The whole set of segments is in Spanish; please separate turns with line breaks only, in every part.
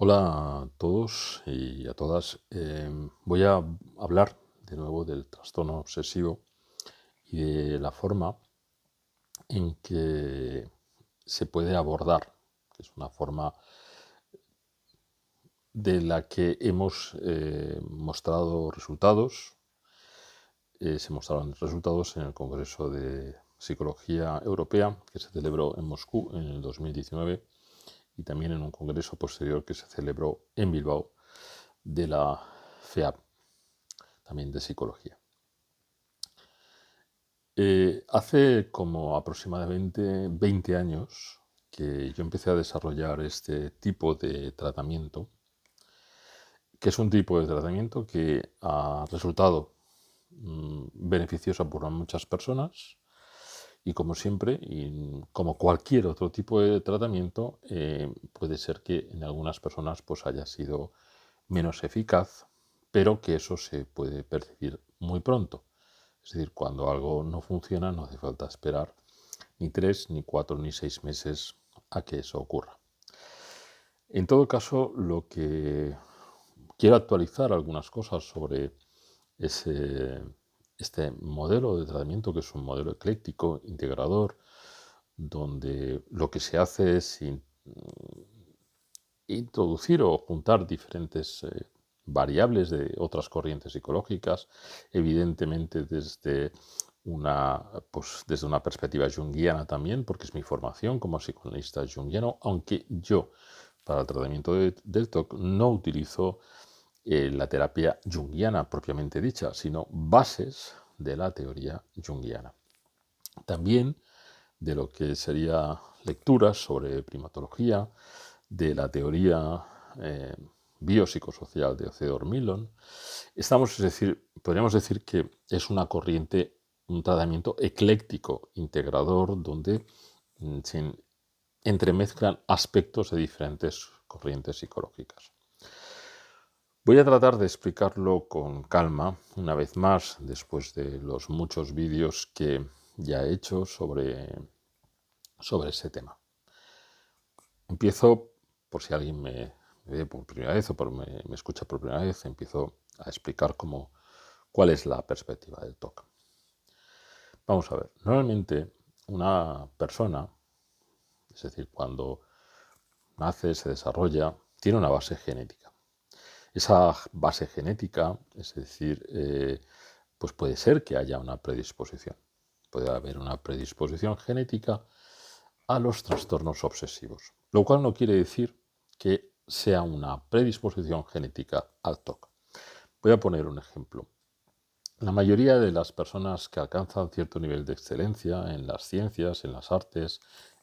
Hola a todos y a todas. Voy a hablar de nuevo del trastorno obsesivo y de la forma en que se puede abordar, que es una forma de la que hemos mostrado resultados. Se mostraron resultados en el Congreso de Psicología Europea que se celebró en Moscú en el 2019 y también en un congreso posterior que se celebró en Bilbao de la FEAP, también de psicología. Hace como aproximadamente 20 años que yo empecé a desarrollar este tipo de tratamiento, que es un tipo de tratamiento que ha resultado beneficioso para muchas personas y como siempre, y como cualquier otro tipo de tratamiento, puede ser que en algunas personas pues haya sido menos eficaz, pero que eso se puede percibir muy pronto. Es decir, cuando algo no funciona no hace falta esperar ni 3, ni 4, ni 6 meses a que eso ocurra. En todo caso, lo que quiero actualizar algunas cosas sobre ese, este modelo de tratamiento, que es un modelo ecléctico, integrador, donde lo que se hace es introducir o juntar diferentes variables de otras corrientes psicológicas, evidentemente desde una perspectiva junguiana también, porque es mi formación como psicoanalista junguiano, aunque yo para el tratamiento del TOC no utilizo la terapia junguiana propiamente dicha, sino bases de la teoría junguiana. También de lo que sería lecturas sobre primatología, de la teoría biopsicosocial de Theodor Millon. Es decir, podríamos decir que es una corriente, un tratamiento ecléctico, integrador, donde se entremezclan aspectos de diferentes corrientes psicológicas. Voy a tratar de explicarlo con calma, una vez más, después de los muchos vídeos que ya he hecho sobre ese tema. Empiezo, por si alguien me ve por primera vez o me escucha por primera vez, empiezo a explicar cuál es la perspectiva del TOC. Vamos a ver, normalmente una persona, es decir, cuando nace, se desarrolla, tiene una base genética. Esa base genética, es decir, pues puede ser que haya una predisposición. Puede haber una predisposición genética a los trastornos obsesivos, lo cual no quiere decir que sea una predisposición genética al TOC. Voy a poner un ejemplo. La mayoría de las personas que alcanzan cierto nivel de excelencia en las ciencias, en las artes,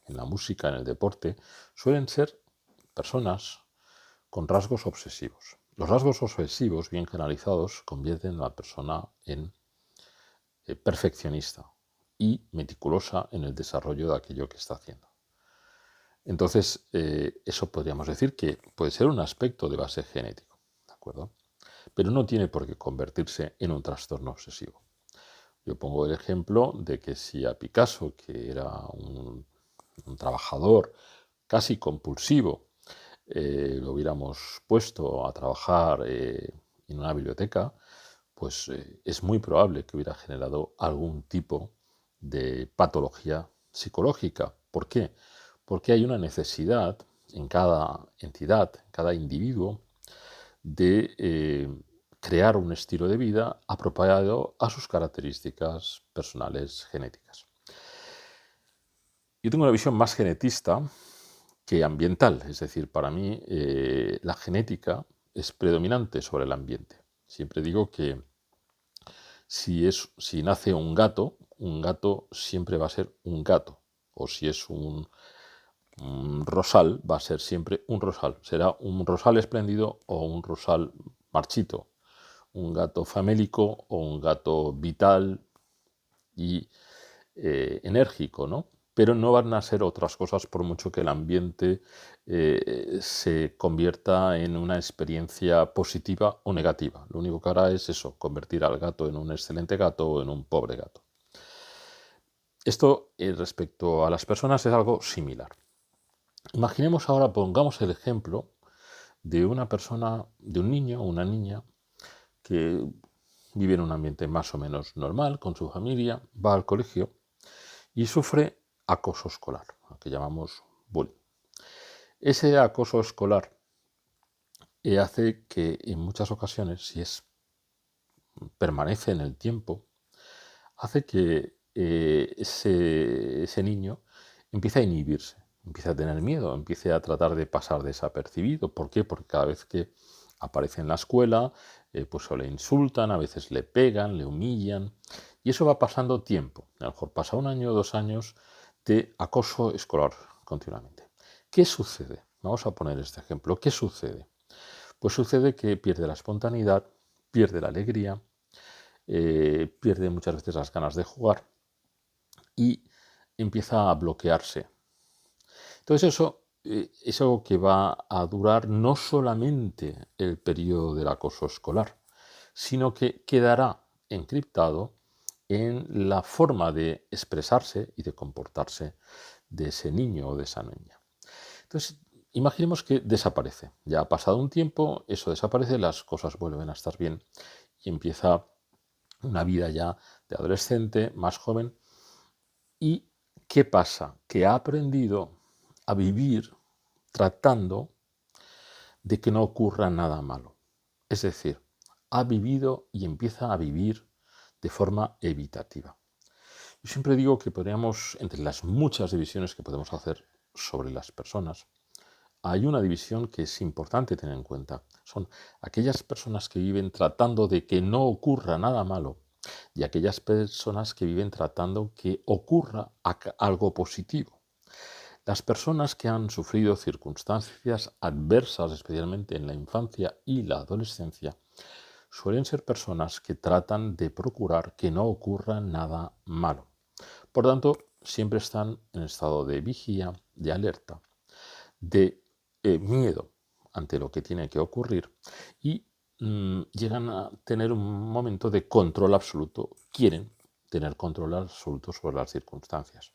en la música, en el deporte, suelen ser personas con rasgos obsesivos. Los rasgos obsesivos, bien generalizados, convierten a la persona en perfeccionista y meticulosa en el desarrollo de aquello que está haciendo. Entonces, eso podríamos decir que puede ser un aspecto de base genético, ¿de acuerdo? Pero no tiene por qué convertirse en un trastorno obsesivo. Yo pongo el ejemplo de que si a Picasso, que era un trabajador casi compulsivo, lo hubiéramos puesto a trabajar en una biblioteca, pues es muy probable que hubiera generado algún tipo de patología psicológica. ¿Por qué? Porque hay una necesidad en cada entidad, en cada individuo, de crear un estilo de vida apropiado a sus características personales genéticas. Yo tengo una visión más genetista que ambiental, es decir, para mí la genética es predominante sobre el ambiente. Siempre digo que si nace un gato siempre va a ser un gato, o si es un rosal, va a ser siempre un rosal. Será un rosal espléndido o un rosal marchito, un gato famélico o un gato vital y enérgico, ¿no? Pero no van a ser otras cosas por mucho que el ambiente se convierta en una experiencia positiva o negativa. Lo único que hará es eso, convertir al gato en un excelente gato o en un pobre gato. Esto respecto a las personas es algo similar. Imaginemos ahora, pongamos el ejemplo de una persona, de un niño o una niña que vive en un ambiente más o menos normal, con su familia, va al colegio y sufre acoso escolar, lo que llamamos bullying. Ese acoso escolar hace que en muchas ocasiones, si permanece en el tiempo, hace que ese niño empiece a inhibirse, empiece a tener miedo, empiece a tratar de pasar desapercibido. ¿Por qué? Porque cada vez que aparece en la escuela, pues o le insultan, a veces le pegan, le humillan, y eso va pasando tiempo. A lo mejor pasa 1 año, 2 años de acoso escolar continuamente. ¿Qué sucede? Vamos a poner este ejemplo. ¿Qué sucede? Pues sucede que pierde la espontaneidad, pierde la alegría, pierde muchas veces las ganas de jugar y empieza a bloquearse. Entonces eso es algo que va a durar no solamente el periodo del acoso escolar, sino que quedará encriptado en la forma de expresarse y de comportarse de ese niño o de esa niña. Entonces, imaginemos que desaparece. Ya ha pasado un tiempo, eso desaparece, las cosas vuelven a estar bien y empieza una vida ya de adolescente, más joven. ¿Y qué pasa? Que ha aprendido a vivir tratando de que no ocurra nada malo. Es decir, ha vivido y empieza a vivir de forma evitativa. Yo siempre digo que podríamos, entre las muchas divisiones que podemos hacer sobre las personas, hay una división que es importante tener en cuenta. Son aquellas personas que viven tratando de que no ocurra nada malo y aquellas personas que viven tratando que ocurra algo positivo. Las personas que han sufrido circunstancias adversas, especialmente en la infancia y la adolescencia, suelen ser personas que tratan de procurar que no ocurra nada malo. Por tanto, siempre están en estado de vigía, de alerta, de miedo ante lo que tiene que ocurrir y llegan a tener un momento de control absoluto, quieren tener control absoluto sobre las circunstancias.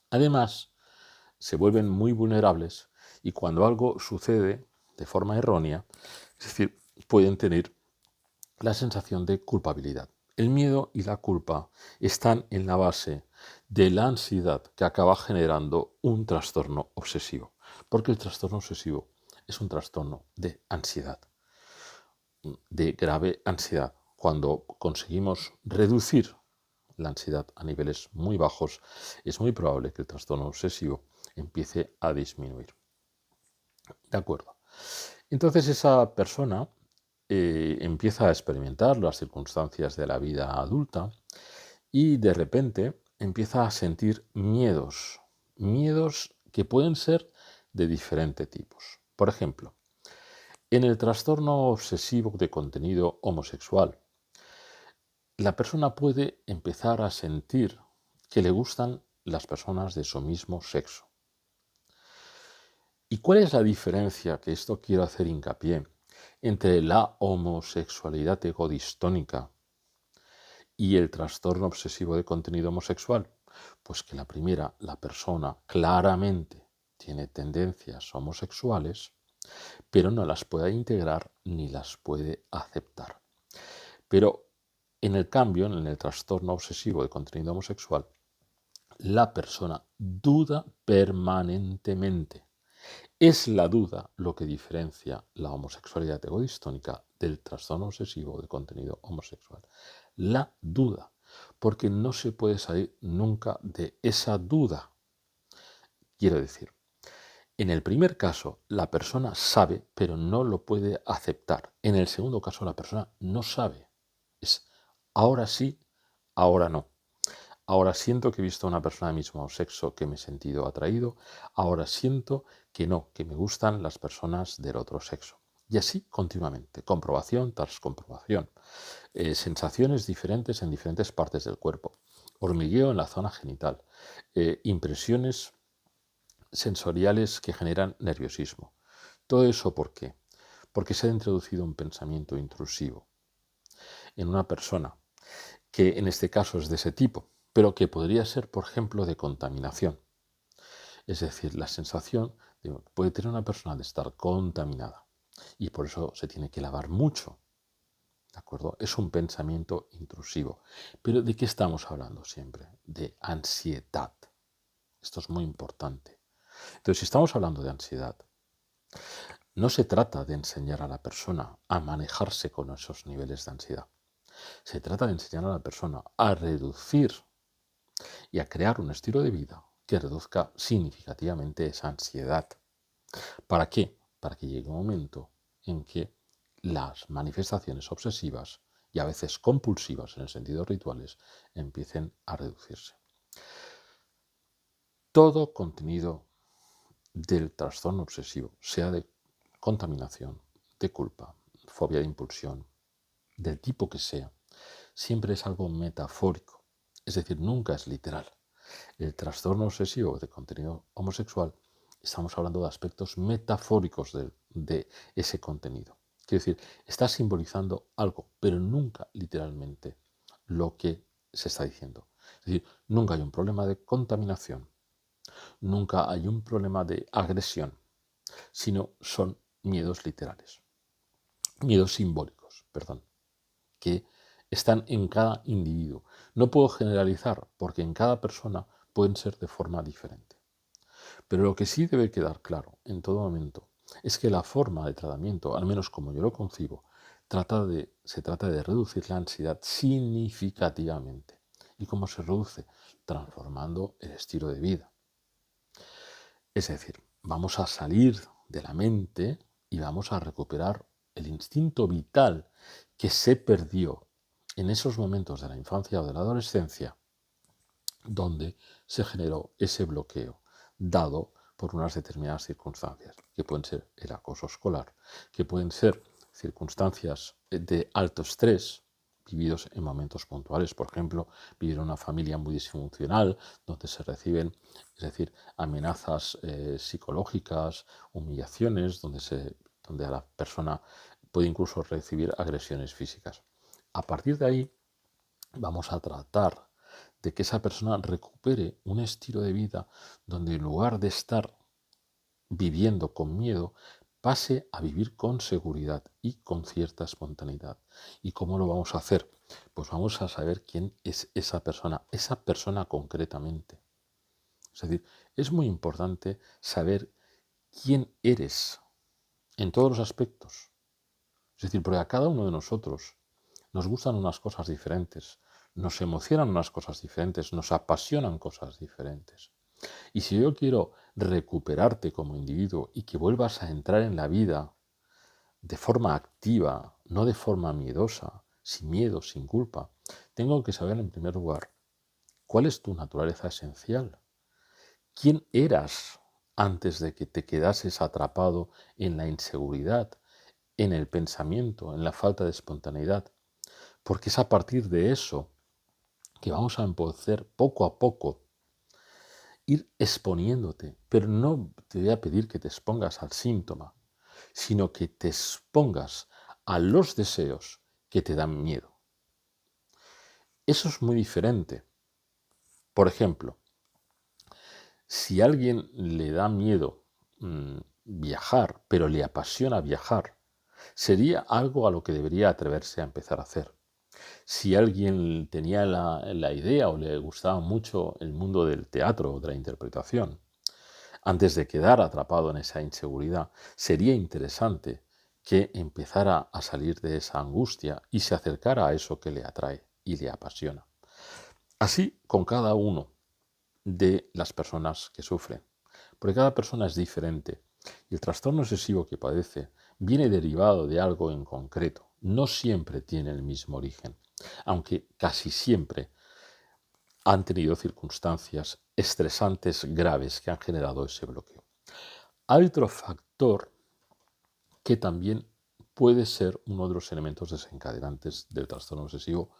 Además, se vuelven muy vulnerables y cuando algo sucede de forma errónea, es decir, pueden tener la sensación de culpabilidad. El miedo y la culpa están en la base de la ansiedad que acaba generando un trastorno obsesivo, porque el trastorno obsesivo es un trastorno de ansiedad, de grave ansiedad. Cuando conseguimos reducir la ansiedad a niveles muy bajos, es muy probable que el trastorno obsesivo empiece a disminuir. ¿De acuerdo? Entonces esa persona empieza a experimentar las circunstancias de la vida adulta y de repente empieza a sentir miedos, miedos que pueden ser de diferentes tipos. Por ejemplo, en el trastorno obsesivo de contenido homosexual, la persona puede empezar a sentir que le gustan las personas de su mismo sexo. ¿Y cuál es la diferencia, que esto quiero hacer hincapié, entre la homosexualidad egodistónica y el trastorno obsesivo de contenido homosexual? Pues que la primera, la persona claramente tiene tendencias homosexuales, pero no las puede integrar ni las puede aceptar. Pero en el cambio, en el trastorno obsesivo de contenido homosexual, la persona duda permanentemente. Es la duda lo que diferencia la homosexualidad egodistónica del trastorno obsesivo de contenido homosexual. La duda, porque no se puede salir nunca de esa duda. Quiero decir, en el primer caso la persona sabe, pero no lo puede aceptar. En el segundo caso la persona no sabe. Es ahora sí, ahora no. Ahora siento que he visto a una persona del mismo sexo que me he sentido atraído. Ahora siento que no, que me gustan las personas del otro sexo. Y así continuamente, comprobación tras comprobación. Sensaciones diferentes en diferentes partes del cuerpo. Hormigueo en la zona genital. Impresiones sensoriales que generan nerviosismo. ¿Todo eso por qué? Porque se ha introducido un pensamiento intrusivo en una persona que en este caso es de ese tipo, pero que podría ser, por ejemplo, de contaminación. Es decir, la sensación puede tener una persona de estar contaminada. y por eso se tiene que lavar mucho, ¿de acuerdo? Es un pensamiento intrusivo. Pero ¿de qué estamos hablando siempre? De ansiedad. Esto es muy importante. Entonces, si estamos hablando de ansiedad, no se trata de enseñar a la persona a manejarse con esos niveles de ansiedad. Se trata de enseñar a la persona a reducir y a crear un estilo de vida que reduzca significativamente esa ansiedad. ¿Para qué? Para que llegue un momento en que las manifestaciones obsesivas y a veces compulsivas en el sentido de rituales empiecen a reducirse. Todo contenido del trastorno obsesivo, sea de contaminación, de culpa, fobia de impulsión, del tipo que sea, siempre es algo metafórico, es decir, nunca es literal. El trastorno obsesivo de contenido homosexual, estamos hablando de aspectos metafóricos de ese contenido. Quiero decir, está simbolizando algo, pero nunca literalmente lo que se está diciendo. Es decir, nunca hay un problema de contaminación, nunca hay un problema de agresión, sino son miedos literales, miedos simbólicos, perdón, que están en cada individuo. No puedo generalizar porque en cada persona pueden ser de forma diferente. Pero lo que sí debe quedar claro en todo momento es que la forma de tratamiento, al menos como yo lo concibo, se trata de reducir la ansiedad significativamente. ¿Y cómo se reduce? Transformando el estilo de vida. Es decir, vamos a salir de la mente y vamos a recuperar el instinto vital que se perdió en esos momentos de la infancia o de la adolescencia donde se generó ese bloqueo dado por unas determinadas circunstancias, que pueden ser el acoso escolar, que pueden ser circunstancias de alto estrés vividos en momentos puntuales. Por ejemplo, vivir en una familia muy disfuncional, donde se reciben, es decir, amenazas psicológicas, humillaciones, donde a la persona puede incluso recibir agresiones físicas. A partir de ahí, vamos a tratar de que esa persona recupere un estilo de vida donde en lugar de estar viviendo con miedo, pase a vivir con seguridad y con cierta espontaneidad. ¿Y cómo lo vamos a hacer? Pues vamos a saber quién es esa persona concretamente. Es decir, es muy importante saber quién eres en todos los aspectos. Es decir, porque a cada uno de nosotros nos gustan unas cosas diferentes, nos emocionan unas cosas diferentes, nos apasionan cosas diferentes. Y si yo quiero recuperarte como individuo y que vuelvas a entrar en la vida de forma activa, no de forma miedosa, sin miedo, sin culpa, tengo que saber en primer lugar cuál es tu naturaleza esencial. ¿Quién eras antes de que te quedases atrapado en la inseguridad, en el pensamiento, en la falta de espontaneidad? Porque es a partir de eso que vamos a poder poco a poco ir exponiéndote, pero no te voy a pedir que te expongas al síntoma, sino que te expongas a los deseos que te dan miedo. Eso es muy diferente. Por ejemplo, si a alguien le da miedo viajar, pero le apasiona viajar, sería algo a lo que debería atreverse a empezar a hacer. Si alguien tenía la idea o le gustaba mucho el mundo del teatro o de la interpretación, antes de quedar atrapado en esa inseguridad, sería interesante que empezara a salir de esa angustia y se acercara a eso que le atrae y le apasiona. Así con cada uno de las personas que sufren, porque cada persona es diferente y el trastorno obsesivo que padece viene derivado de algo en concreto, no siempre tiene el mismo origen, aunque casi siempre han tenido circunstancias estresantes graves que han generado ese bloqueo. Hay otro factor que también puede ser uno de los elementos desencadenantes del trastorno obsesivo,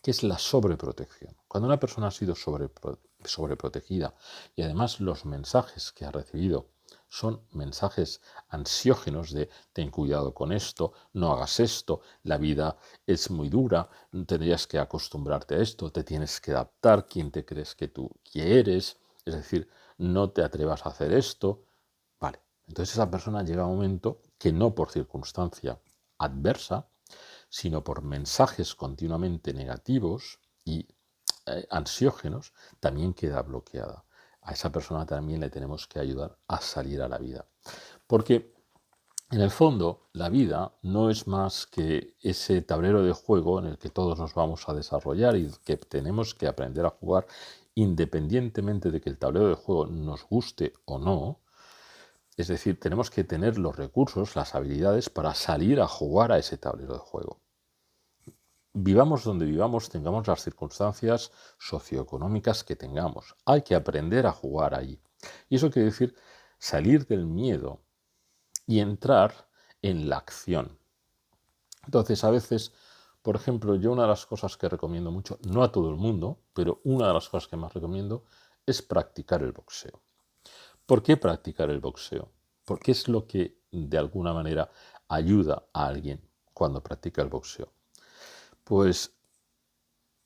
que es la sobreprotección. Cuando una persona ha sido sobreprotegida y además los mensajes que ha recibido son mensajes ansiógenos de ten cuidado con esto, no hagas esto, la vida es muy dura, tendrías que acostumbrarte a esto, te tienes que adaptar, quién te crees que tú quieres, es decir, no te atrevas a hacer esto. Vale, Entonces esa persona llega a un momento que no por circunstancia adversa, sino por mensajes continuamente negativos y ansiógenos, también queda bloqueada. A esa persona también le tenemos que ayudar a salir a la vida. Porque en el fondo, la vida no es más que ese tablero de juego en el que todos nos vamos a desarrollar y que tenemos que aprender a jugar independientemente de que el tablero de juego nos guste o no. Es decir, tenemos que tener los recursos, las habilidades para salir a jugar a ese tablero de juego. Vivamos donde vivamos, tengamos las circunstancias socioeconómicas que tengamos. Hay que aprender a jugar ahí. Y eso quiere decir salir del miedo y entrar en la acción. Entonces, a veces, por ejemplo, yo una de las cosas que recomiendo mucho, no a todo el mundo, pero una de las cosas que más recomiendo es practicar el boxeo. ¿Por qué practicar el boxeo? Porque es lo que de alguna manera ayuda a alguien cuando practica el boxeo. Pues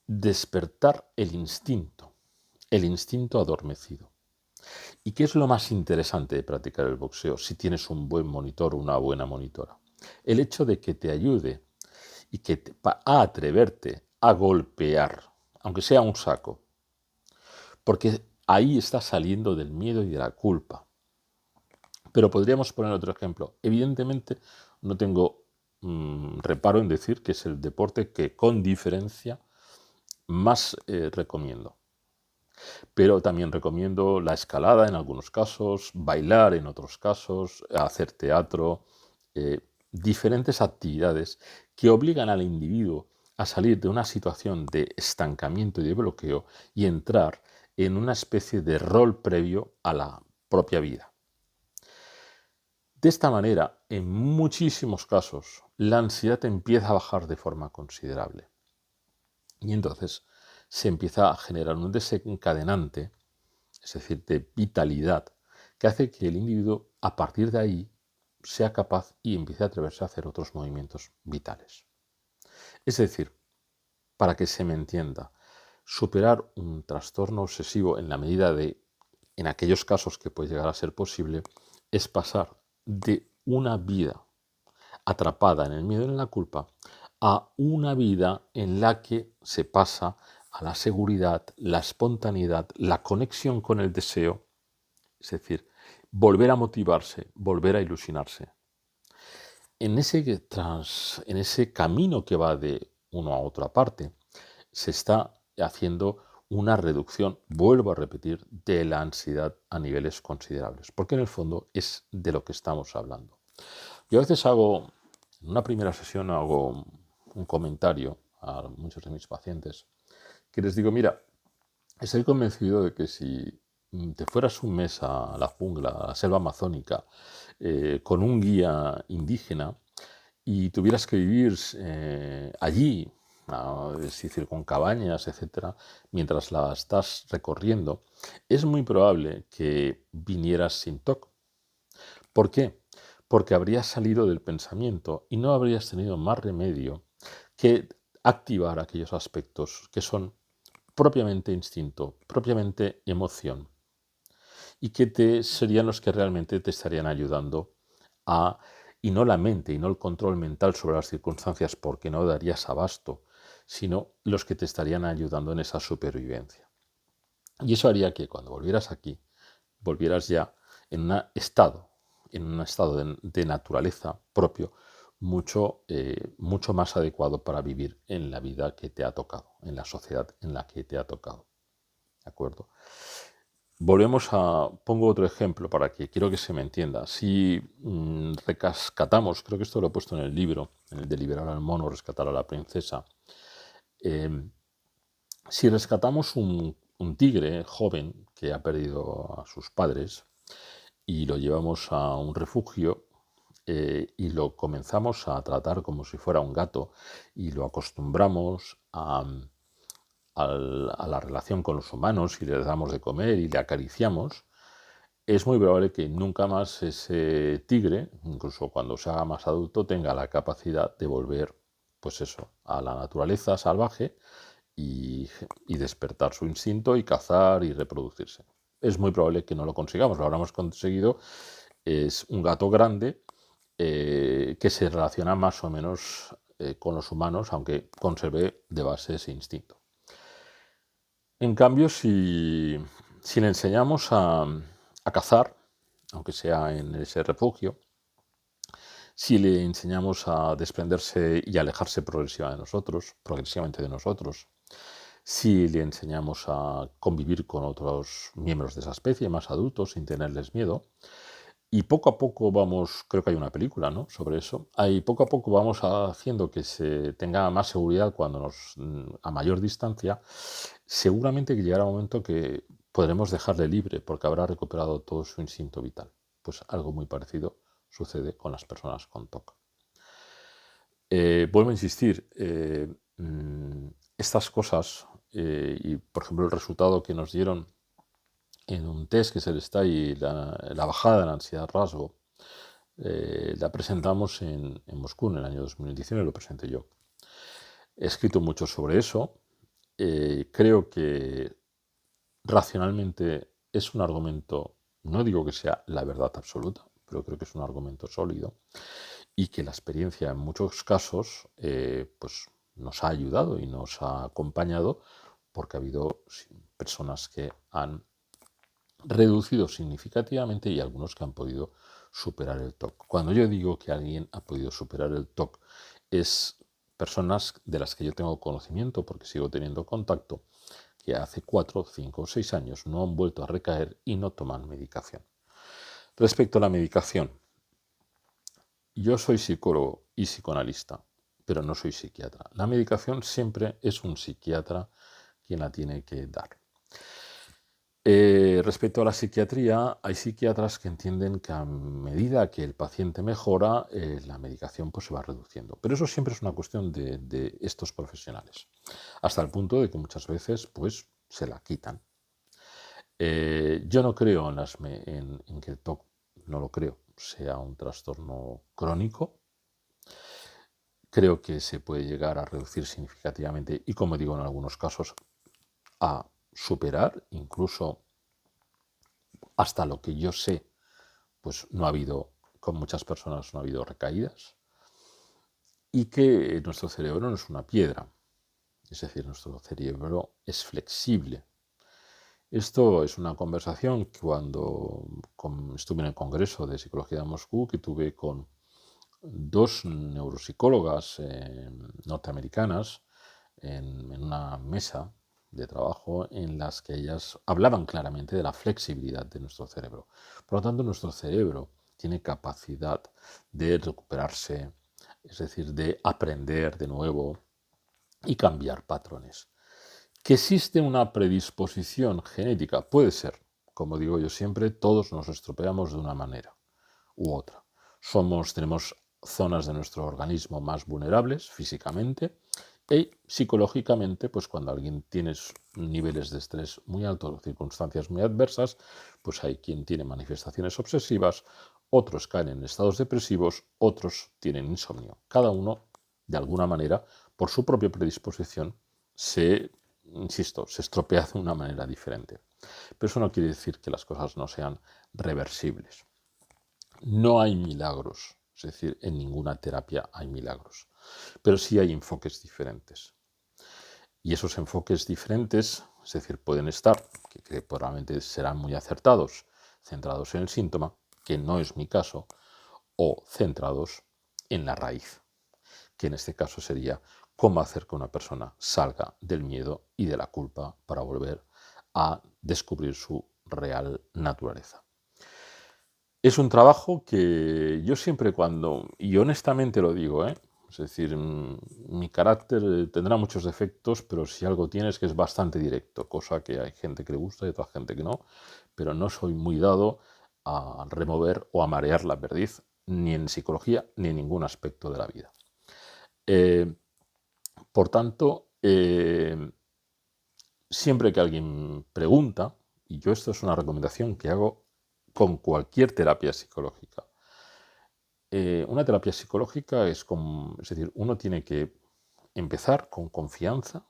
despertar el instinto adormecido. ¿Y qué es lo más interesante de practicar el boxeo si tienes un buen monitor o una buena monitora? El hecho de que te ayude y que a atreverte a golpear, aunque sea un saco, porque ahí estás saliendo del miedo y de la culpa. Pero podríamos poner otro ejemplo. Evidentemente no tengo reparo en decir que es el deporte que con diferencia más recomiendo. Pero también recomiendo la escalada en algunos casos, bailar en otros casos, hacer teatro, diferentes actividades que obligan al individuo a salir de una situación de estancamiento y de bloqueo y entrar en una especie de rol previo a la propia vida. De esta manera, en muchísimos casos, la ansiedad empieza a bajar de forma considerable. Y entonces se empieza a generar un desencadenante, es decir, de vitalidad, que hace que el individuo, a partir de ahí, sea capaz y empiece a atreverse a hacer otros movimientos vitales. Es decir, para que se me entienda, superar un trastorno obsesivo en la medida de, en aquellos casos que puede llegar a ser posible, es pasar de una vida atrapada en el miedo y en la culpa a una vida en la que se pasa a la seguridad, la espontaneidad, la conexión con el deseo, es decir, volver a motivarse, volver a ilusionarse. En ese camino que va de uno a otra parte, se está haciendo una reducción, vuelvo a repetir, de la ansiedad a niveles considerables, porque en el fondo es de lo que estamos hablando. Yo a veces en una primera sesión hago un comentario a muchos de mis pacientes que les digo, mira, estoy convencido de que si te fueras un mes a la jungla, a la selva amazónica, con un guía indígena y tuvieras que vivir allí, es decir, con cabañas, etcétera, mientras la estás recorriendo, es muy probable que vinieras sin TOC. ¿Por qué? Porque habrías salido del pensamiento y no habrías tenido más remedio que activar aquellos aspectos que son propiamente instinto, propiamente emoción, y que serían los que realmente te estarían ayudando y no la mente, y no el control mental sobre las circunstancias, porque no darías abasto, sino los que te estarían ayudando en esa supervivencia. Y eso haría que cuando volvieras aquí, volvieras ya en un estado de naturaleza propio, mucho más adecuado para vivir en la vida que te ha tocado, en la sociedad en la que te ha tocado. ¿De acuerdo? Pongo otro ejemplo para que quiero que se me entienda. Si rescatamos, creo que esto lo he puesto en el libro, en el de Liberar al mono, rescatar a la princesa. Si rescatamos un tigre joven que ha perdido a sus padres y lo llevamos a un refugio y lo comenzamos a tratar como si fuera un gato y lo acostumbramos a la relación con los humanos y le damos de comer y le acariciamos, es muy probable que nunca más ese tigre, incluso cuando se haga más adulto, tenga la capacidad de volver, pues eso, a la naturaleza salvaje y despertar su instinto y cazar y reproducirse. Es muy probable que no lo consigamos, lo habremos conseguido es un gato grande que se relaciona más o menos con los humanos, aunque conserve de base ese instinto. En cambio, si le enseñamos a cazar, aunque sea en ese refugio, si le enseñamos a desprenderse y alejarse progresivamente de nosotros, si le enseñamos a convivir con otros miembros de esa especie, más adultos, sin tenerles miedo, y poco a poco vamos, creo que hay una película, ¿no?, sobre eso, ahí poco a poco vamos haciendo que se tenga más seguridad a mayor distancia, seguramente que llegará un momento que podremos dejarle libre porque habrá recuperado todo su instinto vital. Pues algo muy parecido sucede con las personas con TOC. Vuelvo a insistir, estas cosas, y por ejemplo el resultado que nos dieron en un test que es el STAI, la bajada de la ansiedad rasgo, la presentamos en Moscú en el año 2019, lo presenté yo. He escrito mucho sobre eso. Creo que racionalmente es un argumento, no digo que sea la verdad absoluta, pero creo que es un argumento sólido y que la experiencia en muchos casos pues nos ha ayudado y nos ha acompañado porque ha habido personas que han reducido significativamente y algunos que han podido superar el TOC. Cuando yo digo que alguien ha podido superar el TOC, es personas de las que yo tengo conocimiento porque sigo teniendo contacto, que hace 4, 5 o 6 años no han vuelto a recaer y no toman medicación. Respecto a la medicación, yo soy psicólogo y psicoanalista, pero no soy psiquiatra. La medicación siempre es un psiquiatra quien la tiene que dar. Respecto a la psiquiatría, hay psiquiatras que entienden que a medida que el paciente mejora, la medicación pues, se va reduciendo. Pero eso siempre es una cuestión de estos profesionales, hasta el punto de que muchas veces pues, se la quitan. Yo no creo en que el TOC, no lo creo, sea un trastorno crónico. Creo que se puede llegar a reducir significativamente y, como digo, en algunos casos, a superar, incluso hasta lo que yo sé, pues no ha habido, con muchas personas no ha habido recaídas, y que nuestro cerebro no es una piedra, es decir, nuestro cerebro es flexible. Esto es una conversación que cuando estuve en el Congreso de Psicología de Moscú, que tuve con 2 neuropsicólogas norteamericanas en una mesa de trabajo en las que ellas hablaban claramente de la flexibilidad de nuestro cerebro. Por lo tanto, nuestro cerebro tiene capacidad de recuperarse, es decir, de aprender de nuevo y cambiar patrones. ¿Que existe una predisposición genética? Puede ser. Como digo yo siempre, todos nos estropeamos de una manera u otra. Tenemos zonas de nuestro organismo más vulnerables físicamente y psicológicamente, pues cuando alguien tiene niveles de estrés muy altos, circunstancias muy adversas, pues hay quien tiene manifestaciones obsesivas, otros caen en estados depresivos, otros tienen insomnio. Cada uno, de alguna manera, por su propia predisposición, se estropea de una manera diferente. Pero eso no quiere decir que las cosas no sean reversibles. No hay milagros, es decir, en ninguna terapia hay milagros, pero sí hay enfoques diferentes. Y esos enfoques diferentes, es decir, pueden estar, que probablemente serán muy acertados, centrados en el síntoma, que no es mi caso, o centrados en la raíz, que en este caso sería cómo hacer que una persona salga del miedo y de la culpa para volver a descubrir su real naturaleza. Es un trabajo que yo siempre y honestamente lo digo, es decir, mi carácter tendrá muchos defectos, pero si algo tiene es que es bastante directo, cosa que hay gente que le gusta y otra gente que no, pero no soy muy dado a remover o a marear la perdiz, ni en psicología ni en ningún aspecto de la vida. Por tanto, siempre que alguien pregunta, y yo esto es una recomendación que hago con cualquier terapia psicológica. Una terapia psicológica es decir, uno tiene que empezar con confianza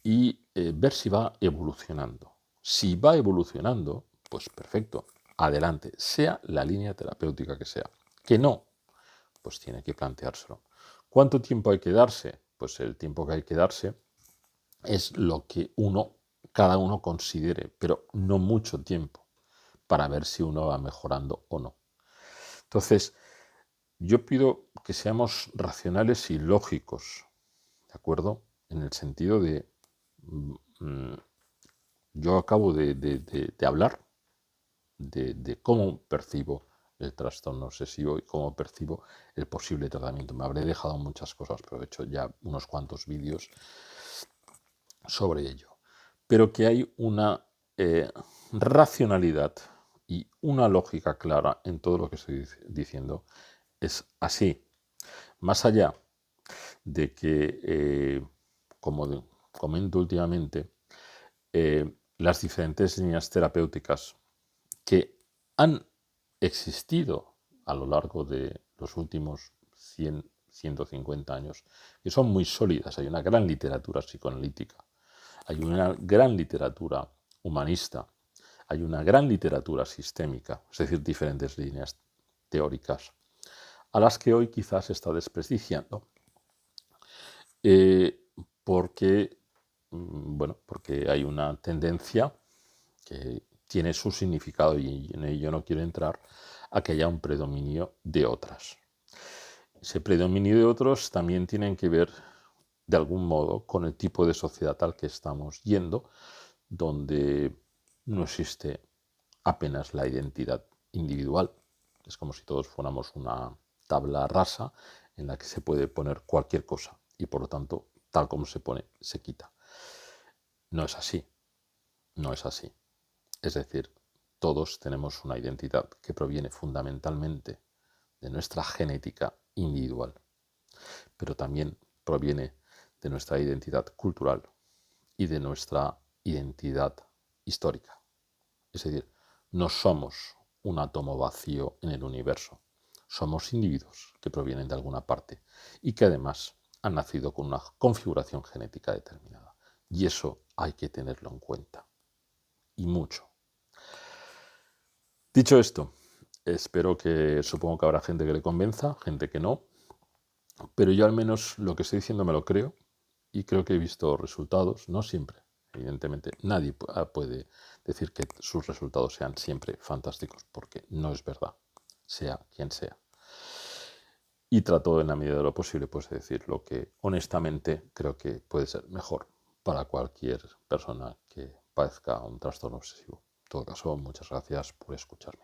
y ver si va evolucionando. Si va evolucionando, pues perfecto, adelante, sea la línea terapéutica que sea. Que no, pues tiene que planteárselo. ¿Cuánto tiempo hay que darse? Pues el tiempo que hay que darse es lo que cada uno considere, pero no mucho tiempo, para ver si uno va mejorando o no. Entonces, yo pido que seamos racionales y lógicos, ¿de acuerdo? En el sentido de, yo acabo de hablar de cómo percibo el trastorno obsesivo y cómo percibo el posible tratamiento. Me habré dejado muchas cosas, pero he hecho ya unos cuantos vídeos sobre ello. Pero que hay una racionalidad y una lógica clara en todo lo que estoy diciendo. Es así. Más allá de que, como comento últimamente, las diferentes líneas terapéuticas que han existido a lo largo de los últimos 100, 150 años, que son muy sólidas. Hay una gran literatura psicoanalítica, hay una gran literatura humanista, hay una gran literatura sistémica, es decir, diferentes líneas teóricas, a las que hoy quizás se está desprestigiando, porque, porque hay una tendencia que tiene su significado, y en ello no quiero entrar, a que haya un predominio de otras. Ese predominio de otros también tienen que ver, de algún modo, con el tipo de sociedad al que estamos yendo, donde no existe apenas la identidad individual. Es como si todos fuéramos una tabla rasa en la que se puede poner cualquier cosa y, por lo tanto, tal como se pone, se quita. No es así. No es así. Es decir, todos tenemos una identidad que proviene fundamentalmente de nuestra genética individual, pero también proviene de nuestra identidad cultural y de nuestra identidad histórica. Es decir, no somos un átomo vacío en el universo. Somos individuos que provienen de alguna parte y que además han nacido con una configuración genética determinada. Y eso hay que tenerlo en cuenta. Y mucho. Dicho esto, supongo que habrá gente que le convenza, gente que no, pero yo al menos lo que estoy diciendo me lo creo y creo que he visto resultados, no siempre. Evidentemente, nadie puede decir que sus resultados sean siempre fantásticos, porque no es verdad, sea quien sea. Y trato en la medida de lo posible pues, de decir lo que honestamente creo que puede ser mejor para cualquier persona que padezca un trastorno obsesivo. En todo caso, muchas gracias por escucharme.